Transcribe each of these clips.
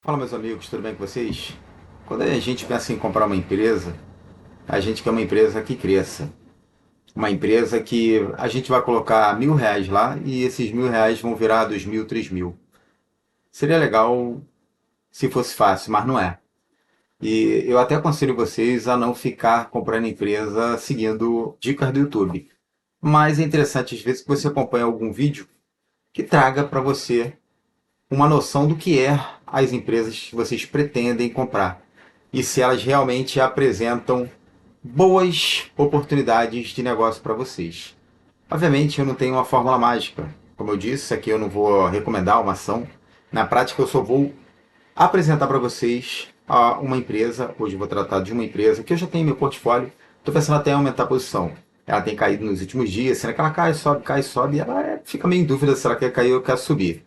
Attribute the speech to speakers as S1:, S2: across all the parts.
S1: Fala, meus amigos, tudo bem com vocês? Quando a gente pensa em comprar uma empresa, a gente quer uma empresa que cresça. Uma empresa que a gente vai colocar R$ 1.000 lá e esses R$ 1.000 vão virar 2.000, 3.000. Seria legal se fosse fácil, mas não é. E eu até aconselho vocês a não ficar comprando empresa seguindo dicas do YouTube. Mas é interessante às vezes que você acompanhe algum vídeo que traga para você uma noção do que é as empresas que vocês pretendem comprar e se elas realmente apresentam boas oportunidades de negócio para vocês. Obviamente, eu não tenho uma fórmula mágica. Como eu disse, aqui eu não vou recomendar uma ação. Na prática, eu só vou apresentar para vocês uma empresa. Hoje eu vou tratar de uma empresa que eu já tenho em meu portfólio. Estou pensando até em aumentar a posição. Ela tem caído nos últimos dias. Será que ela cai, sobe? E ela fica meio em dúvida se ela quer cair ou quer subir.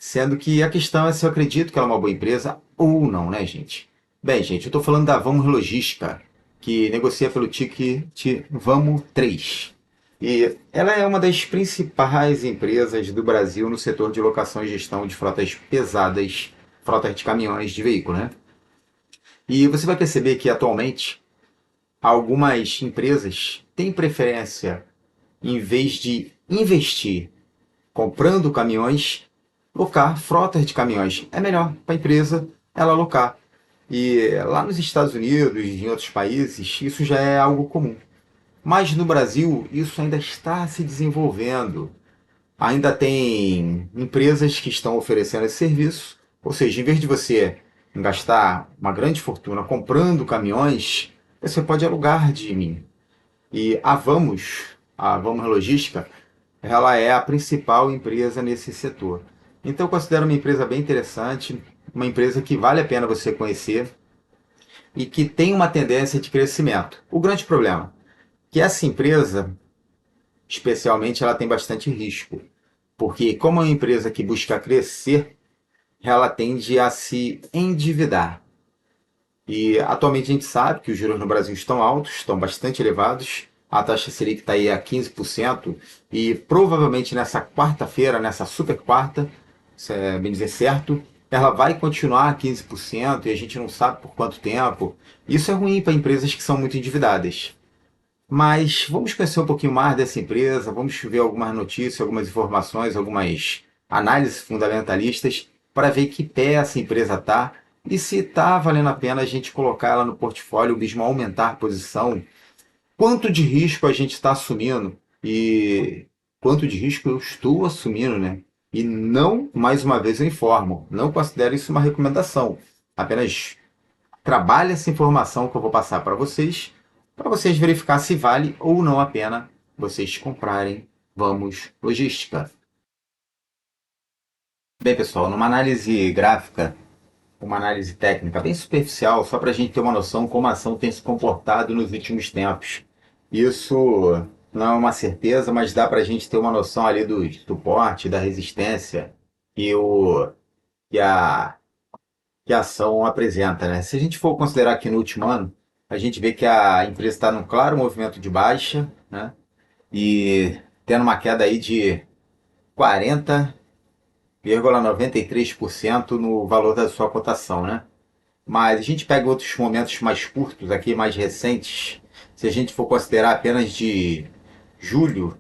S1: Sendo que a questão é se eu acredito que ela é uma boa empresa ou não, né, gente? Bem, gente, eu estou falando da Vamos Logística, que negocia pelo ticket Vamos 3. E ela é uma das principais empresas do Brasil no setor de locação e gestão de frotas pesadas, frotas de caminhões de veículo, né? E você vai perceber que atualmente algumas empresas têm preferência, em vez de investir comprando caminhões, locar frotas de caminhões. É melhor para a empresa ela locar. E lá nos Estados Unidos e em outros países, isso já é algo comum. Mas no Brasil, isso ainda está se desenvolvendo. Ainda tem empresas que estão oferecendo esse serviço. Ou seja, em vez de você gastar uma grande fortuna comprando caminhões, você pode alugar de mim. E a Vamos Logística, ela é a principal empresa nesse setor. Então eu considero uma empresa bem interessante, uma empresa que vale a pena você conhecer e que tem uma tendência de crescimento. O grande problema é que essa empresa, especialmente, ela tem bastante risco, porque como é uma empresa que busca crescer, ela tende a se endividar. E atualmente a gente sabe que os juros no Brasil estão altos, estão bastante elevados. A taxa Selic está aí a 15% e provavelmente nessa quarta-feira, nessa super quarta, se é bem dizer certo, ela vai continuar a 15% e a gente não sabe por quanto tempo. Isso é ruim para empresas que são muito endividadas. Mas vamos conhecer um pouquinho mais dessa empresa, vamos ver algumas notícias, algumas informações, algumas análises fundamentalistas para ver que pé essa empresa está e se está valendo a pena a gente colocar ela no portfólio, mesmo aumentar a posição, quanto de risco a gente está assumindo e quanto de risco eu estou assumindo, né? E não, mais uma vez eu informo, não considero isso uma recomendação, apenas trabalhe essa informação que eu vou passar para vocês verificar se vale ou não a pena vocês comprarem Vamos Logística. Bem, pessoal, numa análise gráfica, uma análise técnica bem superficial, só para a gente ter uma noção como a ação tem se comportado nos últimos tempos. Isso não é uma certeza, mas dá para a gente ter uma noção ali do suporte, da resistência e que a que a ação apresenta, né? Se a gente for considerar que no último ano, a gente vê que a empresa está num claro movimento de baixa, né? E tendo uma queda aí de 40,93% no valor da sua cotação, né? Mas a gente pega outros momentos mais curtos aqui, mais recentes. Se a gente for considerar apenas de julho,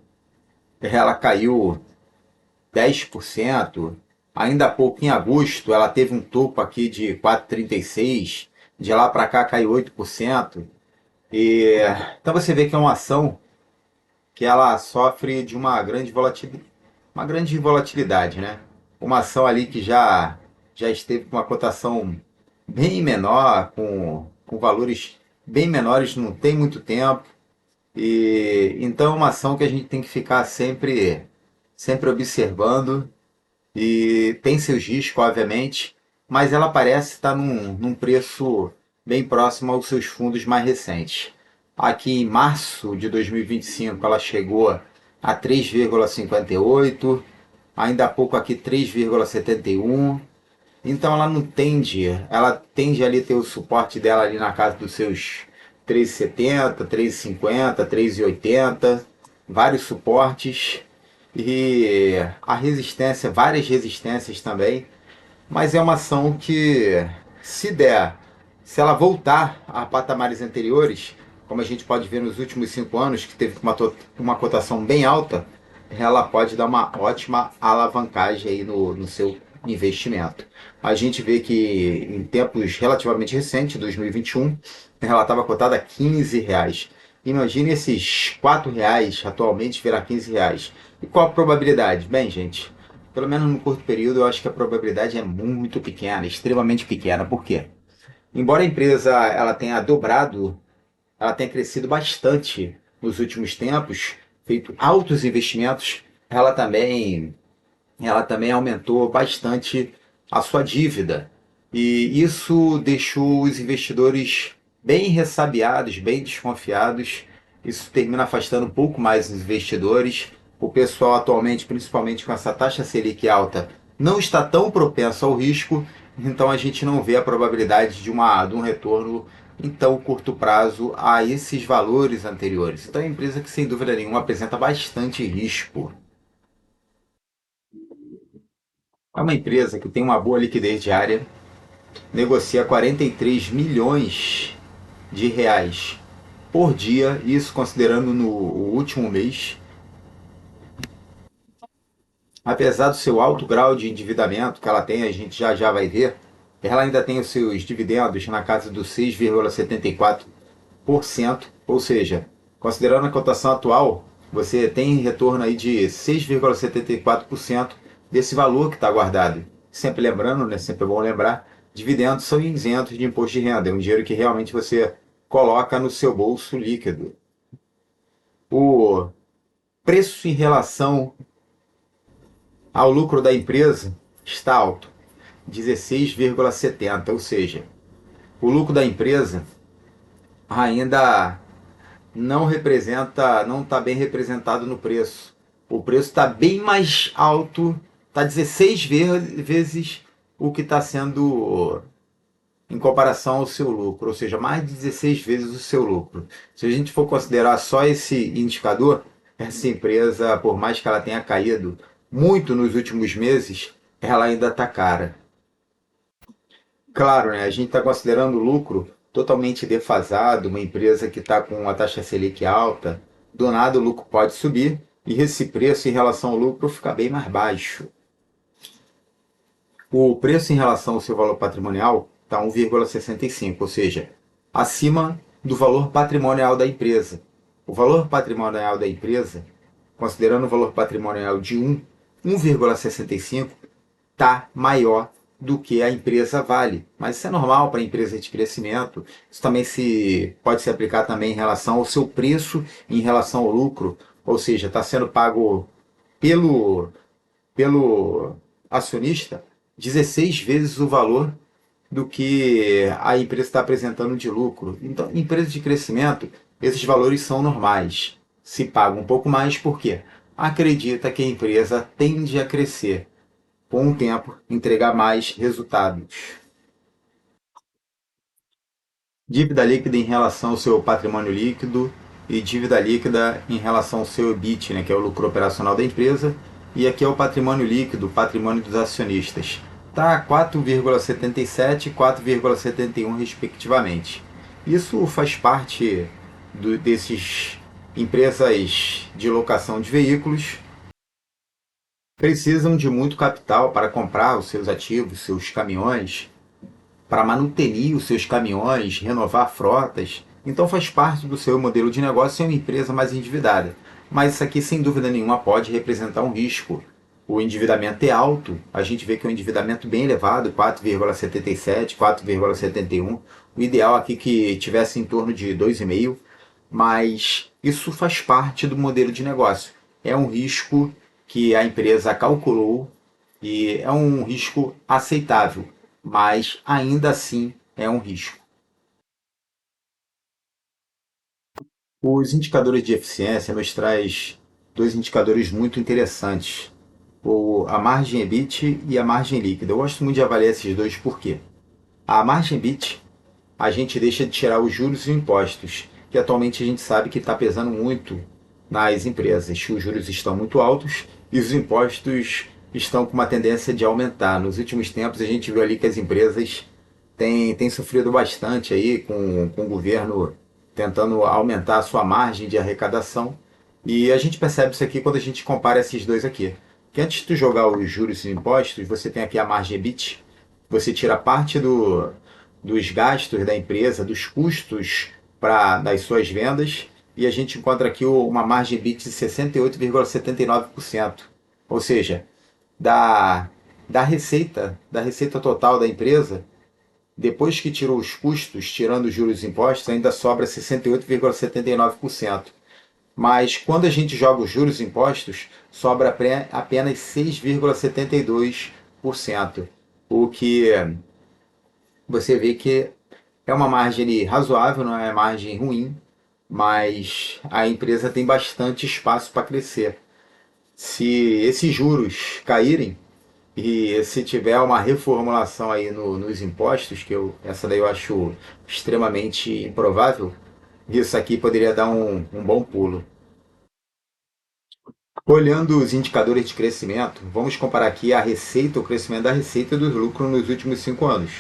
S1: ela caiu 10%. Ainda há pouco, em agosto, ela teve um topo aqui de 4,36%. De lá para cá caiu 8%. E, então você vê que é uma ação que ela sofre de uma grande volatilidade, né? Uma ação ali que já esteve com uma cotação bem menor, com valores bem menores, não tem muito tempo. E então é uma ação que a gente tem que ficar sempre observando e tem seus riscos, obviamente, mas ela parece estar num preço bem próximo aos seus fundos mais recentes. Aqui em março de 2025 ela chegou a 3,58, ainda há pouco aqui 3,71. Então ela tende ali a ter o suporte dela ali na casa dos seus 3,70, 3,50, 3,80, vários suportes e a resistência, várias resistências também mas é uma ação que, se der, se ela voltar a patamares anteriores, como a gente pode ver nos últimos 5 anos, que teve uma cotação bem alta, ela pode dar uma ótima alavancagem aí no seu investimento. A gente vê que em tempos relativamente recentes, 2021, ela estava cotada a R$ 15. Imagine esses R$ 4 atualmente virar R$ 15. E qual a probabilidade? Bem, gente, pelo menos no curto período, eu acho que a probabilidade é muito pequena, extremamente pequena. Por quê? Embora a empresa ela tenha dobrado, ela tenha crescido bastante nos últimos tempos, feito altos investimentos, ela também aumentou bastante a sua dívida. E isso deixou os investidores bem ressabiados, bem desconfiados. Isso termina afastando um pouco mais os investidores. O pessoal atualmente, principalmente com essa taxa Selic alta, não está tão propenso ao risco, então a gente não vê a probabilidade de um retorno em tão curto prazo a esses valores anteriores. Então é uma empresa que, sem dúvida nenhuma, apresenta bastante risco. É uma empresa que tem uma boa liquidez diária, negocia 43 milhões de reais por dia, isso considerando no último mês. Apesar do seu alto grau de endividamento que ela tem, a gente já já vai ver, ela ainda tem os seus dividendos na casa dos 6,74%, ou seja, considerando a cotação atual, você tem retorno aí de 6,74% desse valor que está guardado. Sempre lembrando, né, sempre é bom lembrar, dividendos são isentos de imposto de renda, é um dinheiro que realmente você coloca no seu bolso líquido. O preço em relação ao lucro da empresa está alto, 16,70, ou seja, o lucro da empresa ainda não representa, não está bem representado no preço. O preço está bem mais alto, está 16 vezes o que está sendo em comparação ao seu lucro, ou seja, mais de 16 vezes o seu lucro. Se a gente for considerar só esse indicador, essa empresa, por mais que ela tenha caído muito nos últimos meses, ela ainda está cara. Claro, né? A gente está considerando o lucro totalmente defasado, uma empresa que está com a taxa Selic alta, do nada o lucro pode subir e esse preço em relação ao lucro fica bem mais baixo. O preço em relação ao seu valor patrimonial está 1,65, ou seja, acima do valor patrimonial da empresa. O valor patrimonial da empresa, considerando o valor patrimonial de 1,65, está maior do que a empresa vale. Mas isso é normal para a empresa de crescimento. Isso também pode se aplicar também em relação ao seu preço, em relação ao lucro. Ou seja, está sendo pago pelo, pelo acionista 16 vezes o valor do que a empresa está apresentando de lucro. Então, em empresa de crescimento, esses valores são normais. Se paga um pouco mais porque acredita que a empresa tende a crescer, com o tempo, entregar mais resultados. Dívida líquida em relação ao seu patrimônio líquido e dívida líquida em relação ao seu EBIT, né, que é o lucro operacional da empresa. E aqui é o patrimônio líquido, patrimônio dos acionistas. Está 4,77 e 4,71 respectivamente. Isso faz parte desses empresas de locação de veículos precisam de muito capital para comprar os seus ativos, seus caminhões, para manutenir os seus caminhões, renovar frotas. Então faz parte do seu modelo de negócio ser uma empresa mais endividada. Mas isso aqui, sem dúvida nenhuma, pode representar um risco. O endividamento é alto, a gente vê que é um endividamento bem elevado, 4,77, 4,71. O ideal aqui é que tivesse em torno de 2,5, mas isso faz parte do modelo de negócio. É um risco que a empresa calculou e é um risco aceitável, mas ainda assim é um risco. Os indicadores de eficiência nos traz dois indicadores muito interessantes, a margem EBIT e a margem líquida. Eu gosto muito de avaliar esses dois porque a margem EBIT a gente deixa de tirar os juros e os impostos, que atualmente a gente sabe que está pesando muito nas empresas. Os juros estão muito altos e os impostos estão com uma tendência de aumentar. Nos últimos tempos a gente viu ali que as empresas têm sofrido bastante aí com o governo tentando aumentar a sua margem de arrecadação. E a gente percebe isso aqui quando a gente compara esses dois aqui. Que antes de tu jogar os juros e os impostos, você tem aqui a margem EBIT, você tira parte dos gastos da empresa, dos custos das suas vendas, e a gente encontra aqui uma margem EBIT de 68,79%. Ou seja, da, da receita total da empresa, depois que tirou os custos, tirando os juros e impostos, ainda sobra 68,79%. Mas quando a gente joga os juros e impostos, sobra apenas 6,72%. O que você vê que é uma margem ali razoável, não é margem ruim, mas a empresa tem bastante espaço para crescer. Se esses juros caírem e se tiver uma reformulação aí nos impostos, essa daí eu acho extremamente improvável, isso aqui poderia dar um bom pulo. Olhando os indicadores de crescimento, vamos comparar aqui a receita, o crescimento da receita e do lucro nos últimos 5 anos.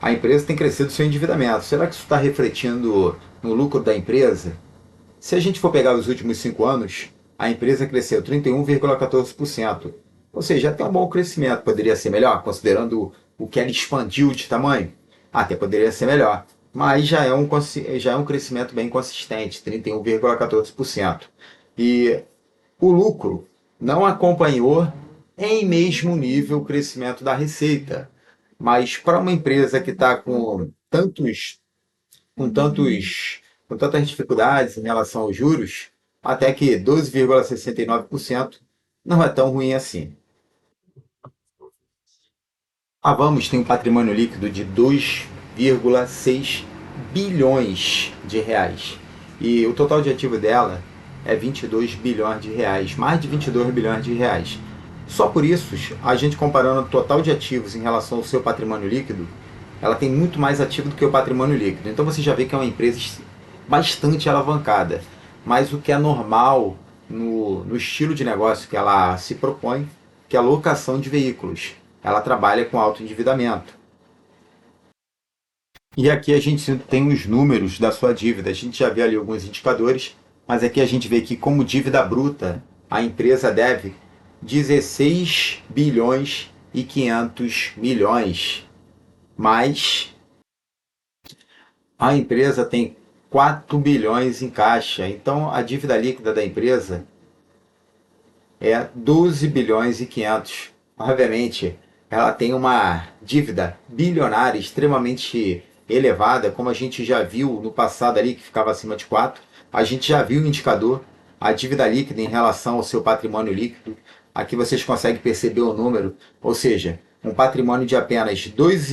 S1: A empresa tem crescido seu endividamento. Será que isso está refletindo no lucro da empresa? Se a gente for pegar os últimos 5 anos, a empresa cresceu 31,14%. Ou seja, até um bom crescimento. Poderia ser melhor, considerando o que ela expandiu de tamanho? Até poderia ser melhor. Mas já é um crescimento bem consistente, 31,14%. E o lucro não acompanhou em mesmo nível o crescimento da receita. Mas para uma empresa que está com tantas dificuldades em relação aos juros, até que 12,69% não é tão ruim assim. A Vamos tem um patrimônio líquido de 2,6 bilhões de reais. E o total de ativo dela é 22 bilhões de reais, mais de 22 bilhões de reais. Só por isso, a gente comparando o total de ativos em relação ao seu patrimônio líquido, ela tem muito mais ativo do que o patrimônio líquido. Então você já vê que é uma empresa bastante alavancada. Mas o que é normal no estilo de negócio que ela se propõe, que é a locação de veículos. Ela trabalha com alto endividamento. E aqui a gente tem os números da sua dívida. A gente já viu ali alguns indicadores, mas aqui a gente vê que como dívida bruta, a empresa deve 16 bilhões e 500 milhões. Mas a empresa tem 4 bilhões em caixa. Então a dívida líquida da empresa é 12 bilhões e 500. Obviamente, ela tem uma dívida bilionária extremamente elevada, como a gente já viu no passado ali, que ficava acima de 4. A gente já viu o indicador, a dívida líquida em relação ao seu patrimônio líquido. Aqui vocês conseguem perceber o número, ou seja, um patrimônio de apenas 2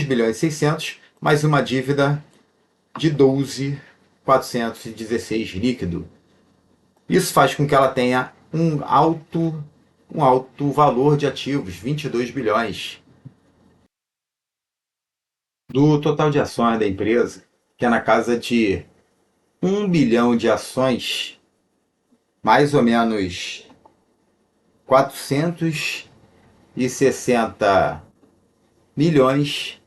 S1: bilhões e 600, mais uma dívida de 12.416 líquido. Isso faz com que ela tenha um alto valor de ativos, 22 bilhões. Do total de ações da empresa, que é na casa de 1 bilhão de ações, mais ou menos 460 milhões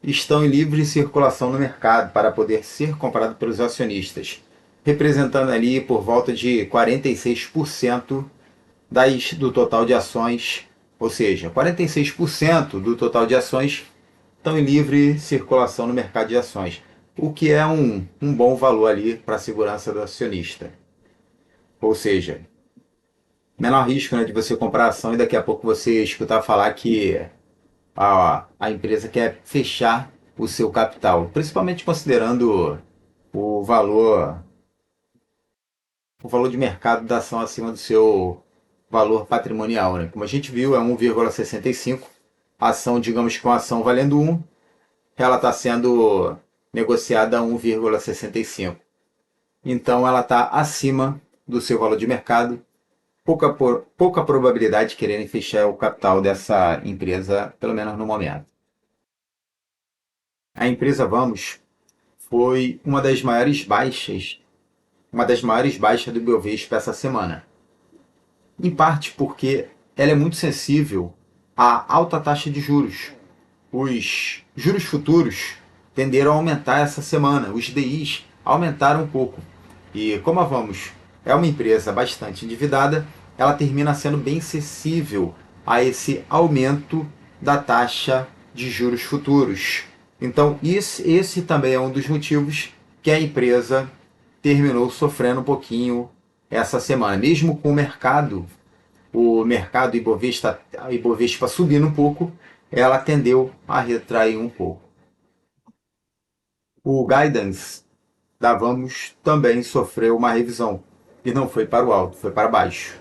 S1: estão em livre circulação no mercado para poder ser comprado pelos acionistas, representando ali por volta de 46% do total de ações, ou seja, 46% do total de ações estão em livre circulação no mercado de ações, o que é um bom valor ali para a segurança do acionista. Ou seja, menor risco, né, de você comprar ação e daqui a pouco você escutar falar que a empresa quer fechar o seu capital, principalmente considerando o valor, o valor de mercado da ação acima do seu valor patrimonial. Né? Como a gente viu, é 1,65. A ação, digamos que uma ação valendo 1, ela está sendo negociada a 1,65. Então ela está acima do seu valor de mercado. Pouca probabilidade de quererem fechar o capital dessa empresa, pelo menos no momento. A empresa Vamos foi uma das maiores baixas do Bovespa essa semana. Em parte porque ela é muito sensível à alta taxa de juros. Os juros futuros tenderam a aumentar essa semana, os DIs aumentaram um pouco. E como a Vamos é uma empresa bastante endividada, ela termina sendo bem sensível a esse aumento da taxa de juros futuros. Então, esse também é um dos motivos que a empresa terminou sofrendo um pouquinho essa semana. Mesmo com o mercado Ibovespa subindo um pouco, ela tendeu a retrair um pouco. O guidance da Vamos também sofreu uma revisão e não foi para o alto, foi para baixo,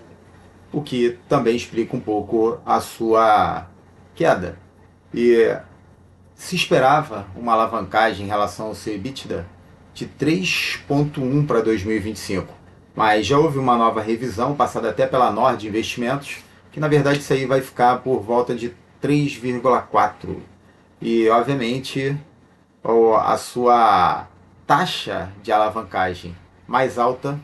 S1: o que também explica um pouco a sua queda. E se esperava uma alavancagem em relação ao seu EBITDA de 3,1 para 2025, mas já houve uma nova revisão, passada até pela Nord Investimentos, que na verdade isso aí vai ficar por volta de 3,4. E obviamente a sua taxa de alavancagem mais alta,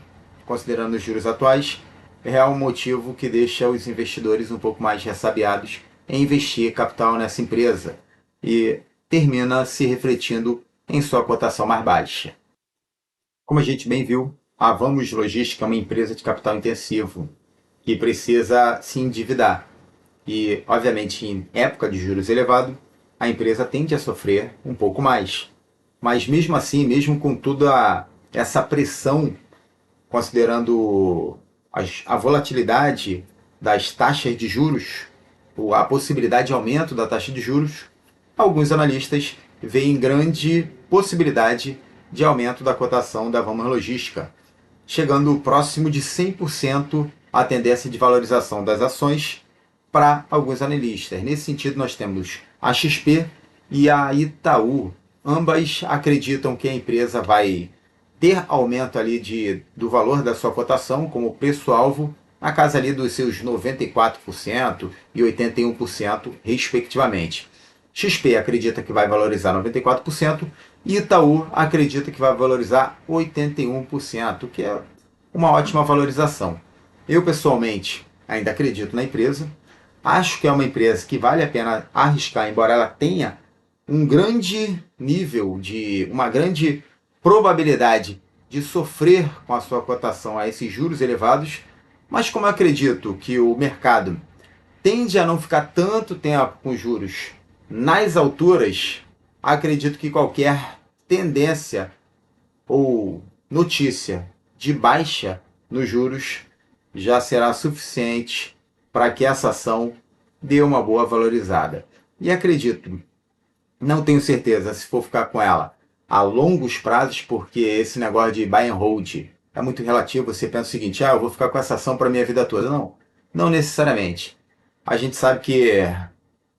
S1: considerando os juros atuais, é um motivo que deixa os investidores um pouco mais ressabiados em investir capital nessa empresa e termina se refletindo em sua cotação mais baixa. Como a gente bem viu, a Vamos Logística é uma empresa de capital intensivo que precisa se endividar. E, obviamente, em época de juros elevado, a empresa tende a sofrer um pouco mais. Mas mesmo assim, mesmo com toda essa pressão, considerando a volatilidade das taxas de juros, ou a possibilidade de aumento da taxa de juros, alguns analistas veem grande possibilidade de aumento da cotação da Vamos Logística, chegando próximo de 100% a tendência de valorização das ações para alguns analistas. Nesse sentido, nós temos a XP e a Itaú. Ambas acreditam que a empresa vai ter aumento ali do valor da sua cotação como preço-alvo na casa ali dos seus 94% e 81%, respectivamente. XP acredita que vai valorizar 94% e Itaú acredita que vai valorizar 81%, que é uma ótima valorização. Eu, pessoalmente, ainda acredito na empresa. Acho que é uma empresa que vale a pena arriscar, embora ela tenha um grande nível uma grande probabilidade de sofrer com a sua cotação a esses juros elevados, mas como eu acredito que o mercado tende a não ficar tanto tempo com juros nas alturas, acredito que qualquer tendência ou notícia de baixa nos juros já será suficiente para que essa ação dê uma boa valorizada. E acredito, não tenho certeza se for ficar com ela a longos prazos, porque esse negócio de buy and hold é muito relativo. Você pensa o seguinte, eu vou ficar com essa ação para a minha vida toda. Não, não necessariamente. A gente sabe que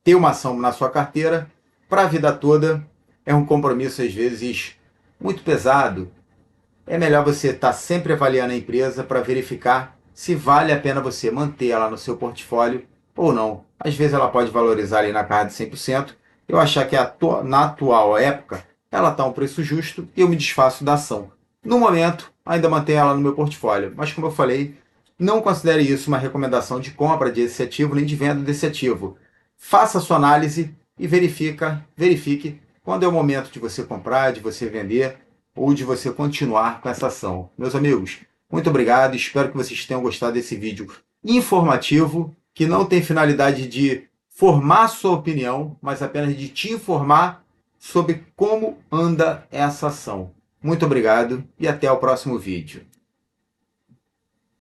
S1: ter uma ação na sua carteira para a vida toda é um compromisso, às vezes, muito pesado. É melhor você estar sempre avaliando a empresa para verificar se vale a pena você manter ela no seu portfólio ou não. Às vezes ela pode valorizar ali na casa de 100%. Eu achar que na atual época ela está a um preço justo e eu me desfaço da ação. No momento, ainda mantenho ela no meu portfólio, mas como eu falei, não considere isso uma recomendação de compra desse ativo nem de venda desse ativo. Faça a sua análise e verifique quando é o momento de você comprar, de você vender ou de você continuar com essa ação. Meus amigos, muito obrigado, espero que vocês tenham gostado desse vídeo informativo, que não tem finalidade de formar sua opinião, mas apenas de te informar sobre como anda essa ação. Muito obrigado e até o próximo vídeo.